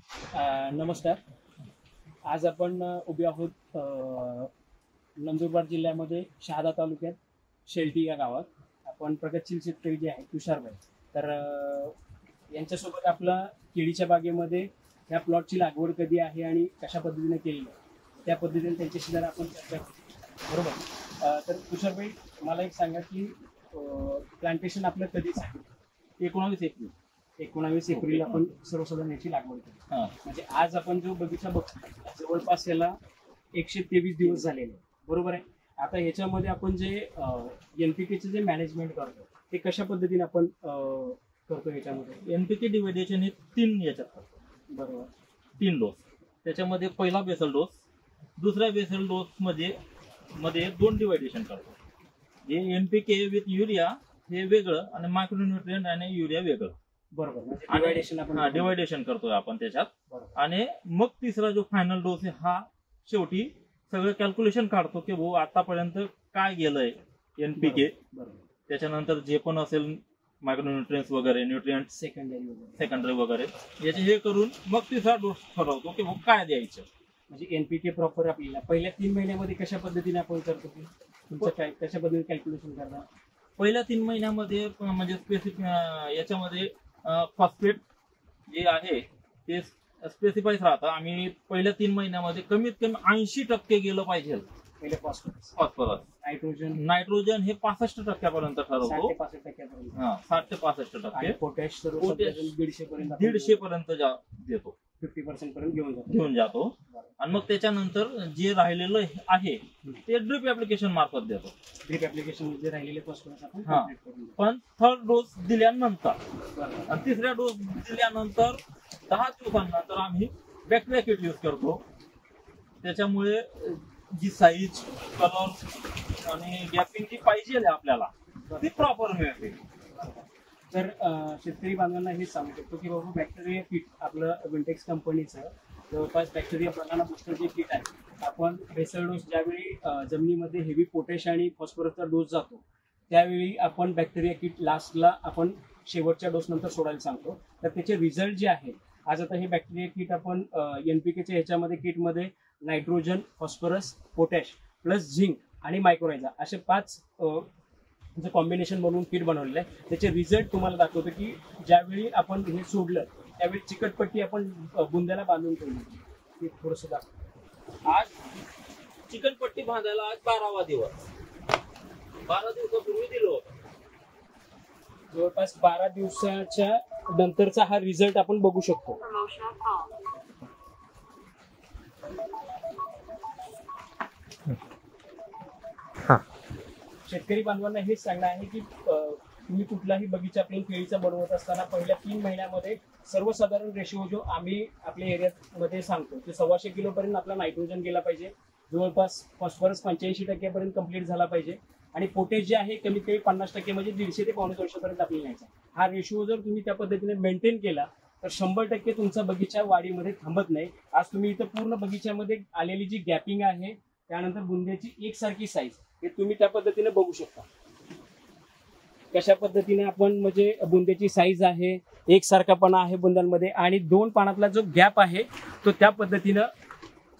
नमस्कार. आज आपण उभे आहोत नंदुरबार जिल्ह्यामध्ये शहादा तालुक्यात शेलटी या गावात. आपण प्रगतशील शेतकरी जे आहेत तुषारभाई, तर यांच्यासोबत आपला केळीच्या बागेमध्ये ह्या प्लॉटची लागवड कधी आहे आणि कशा पद्धतीने केली आहे त्या पद्धतीने त्यांच्याशी जरा आपण चर्चा करू. बरोबर. तर तुषारभाई, मला एक सांगा की प्लांटेशन आपलं कधीच आहे? 19 एप्रिल आपण सर्वसाधारण याची लागवड केली. म्हणजे आज आपण जो बगीचा बघतो जवळपास याला 123 दिवस झालेले, बरोबर आहे. आता ह्याच्यामध्ये आपण जे एनपीकेचे जे मॅनेजमेंट करतो ते कशा पद्धतीने आपण करतो? ह्याच्यामध्ये एनपीके डिव्हायडेशन हे 3 याच्यात करतो. बरोबर. 3 डोस. त्याच्यामध्ये पहिला बेसल डोस, दुसऱ्या बेसल डोस मध्ये 2 डिव्हायडेशन करतो. हे एनपीके विथ युरिया हे वेगळं आणि मायक्रोन्यूट्रिएंट आणि युरिया वेगळं. बरोबर. डिव्हायडेशन करतोय आपण त्याच्यात. आणि मग तिसरा जो फायनल डोस आहे हा शेवटी सगळं कॅल्क्युलेशन काढतो की भाऊ आतापर्यंत काय गेलंय एनपीके, त्याच्यानंतर जे पण असेल मायक्रोन्यूट्रिएंट्स वगैरे, न्यूट्रिएंट सेकंडरी वगैरे याचे हे करून मग तिसरा डोस ठरवतो की भाऊ काय द्यायचं. म्हणजे एनपीके प्रॉपर आपल्याला पहिल्या 3 महिन्यामध्ये कशा पद्धतीने आपण करतो, तुमचं काय कशा पद्धतीने कॅल्क्युलेशन करता? पहिल्या 3 महिन्यामध्ये म्हणजे स्पेसिफिक याच्यामध्ये फॉस्फेट जे आहे ते स्पेसिफाईच राहतं. आम्ही पहिल्या 3 महिन्यामध्ये कमीत कमी 80% गेलं पाहिजे. पहिले फॉस्फरस, नायट्रोजन हे 65% पर्यंत ठरवतो. 60 ते 65%. 60 ते 65%. पोटॅश 150 पर्यंत देतो. 50% पर्यंत घेऊन जातो. आणि मग त्याच्यानंतर जे राहिलेलं आहे ते ड्रिप ऍप्लिकेशन मार्फत देतो. ड्रिप ऍप्लिकेशन जे राहिलेले फॉस्फरस आपण पण थर्ड डोस दिल्यानंतर आणि तिसऱ्या डोस दिल्यानंतर 10 दिवसांनंतर आम्ही बॅक्टेरिया किट यूज करतो. त्याच्यामुळे जी साईज, कलर आणि गॅपिंग जी पाहिजे आपल्याला ती प्रॉपर मिळते. तर शेतकरी बांधवांना हे सांगू शकतो की बाबा बॅक्टेरिया किट आपलं विंटेक्स कंपनीचं जवळपास बॅक्टेरिया बनाना बुस्टर जे किट आहे, आपण बेसल डोस ज्यावेळी जमिनीमध्ये हेवी पोटॅश आणि फॉस्फरसचा डोस जातो त्यावेळी आपण बॅक्टेरिया किट लास्टला आपण शेवटच्या डोस नंतर सोडायला सांगतो. तर त्याचे रिझल्ट जे आहे, आज आता हे बॅक्टेरिया किट आपण एनपीकेच्या ह्याच्यामध्ये किटमध्ये nitrogen, phosphorus, potash plus zinc आणि मायक्रोरायझा असे 5 जे कॉम्बिनेशन बनवून किट बनवलेलं आहे. त्याचे रिझल्ट तुम्हाला दाखवतो की ज्यावेळी आपण हे सोडलं त्यावेळी चिकटपट्टी आपण बुंद्याला बांधून ठेवली. थोडंसं दाखव. आज चिकटपट्टी बांधायला आज 12वा दिवस. 12 दिवसापूर्वी दिलो होतं. जवळपास 12 दिवसाच्या नंतरचा हा रिझल्ट आपण बघू शकतो. शेतकरी बांधवांना हेच सांगणं आहे की तुम्ही कुठलाही बगीचा आपल्या केळीचा बनवत असताना पहिल्या 3 महिन्यामध्ये सर्वसाधारण रेशिओ जो आम्ही आपल्या एरियामध्ये सांगतो ते 125 किलो पर्यंत आपला नायट्रोजन गेला पाहिजे. जवळपास फॉस्फरस 85% पर्यंत कंप्लीट झाला पाहिजे आणि पोटॅश जे आहे कमीत कमी 50% म्हणजे 150 ते 250 पर्यंत आपल्याला न्यायचा. हा रेशिओ जर तुम्ही त्या पद्धतीने मेंटेन केला तर 100% तुमचा बगीचा वाढीमध्ये थांबत नाही. आज तुम्ही इथं पूर्ण बगीच्यामध्ये आलेली जी गॅपिंग आहे, त्यानंतर बुंद्याची एकसारखी साईज हे तुम्ही त्या पद्धतीने बघू शकता. कशा पद्धतीने आपण म्हणजे बुंद्याची साईज आहे, एकसारखापणा आहे बुंद्यांमध्ये आणि 2 पानातला जो गॅप आहे तो त्या पद्धतीनं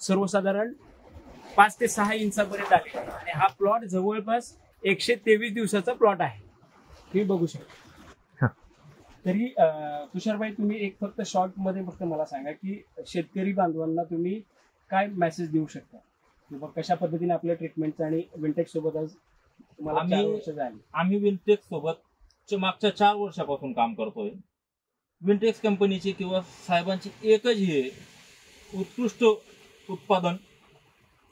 सर्वसाधारण 5 ते 6 इंचापर्यंत आहे. आणि हा प्लॉट जवळपास 123 दिवसाचा प्लॉट आहे, तुम्ही बघू शकता. तरी तुषारभाई, तुम्ही एक फक्त शॉर्ट मध्ये फक्त मला सांगा की शेतकरी बांधवांना तुम्ही काय मेसेज देऊ शकता किंवा कशा पद्धतीने आपल्या ट्रीटमेंटचं आणि विंटेक्स सोबत आज तुम्हाला 4 वर्ष झाली? आम्ही विंटेक्स सोबत मागच्या 4 वर्षापासून काम करतोय. विंटेक्स कंपनीची किंवा साहेबांची एकच हे उत्कृष्ट उत्पादन,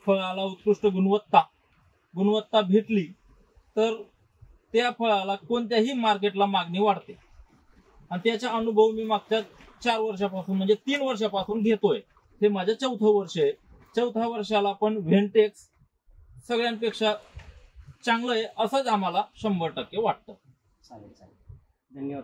फळाला उत्कृष्ट गुणवत्ता भेटली तर त्या फळाला कोणत्याही मार्केटला मागणी वाढते. आणि त्याचा अनुभव मी मागच्या 4 वर्षापासून म्हणजे 3 वर्षापासून घेतोय. हे माझं 4थं वर्ष आहे. 4थ्या वर्षाला पण व्हेंटेक्स सगळ्यांपेक्षा चांगलं आहे असंच आम्हाला 100% वाटतं. चालेल. धन्यवाद.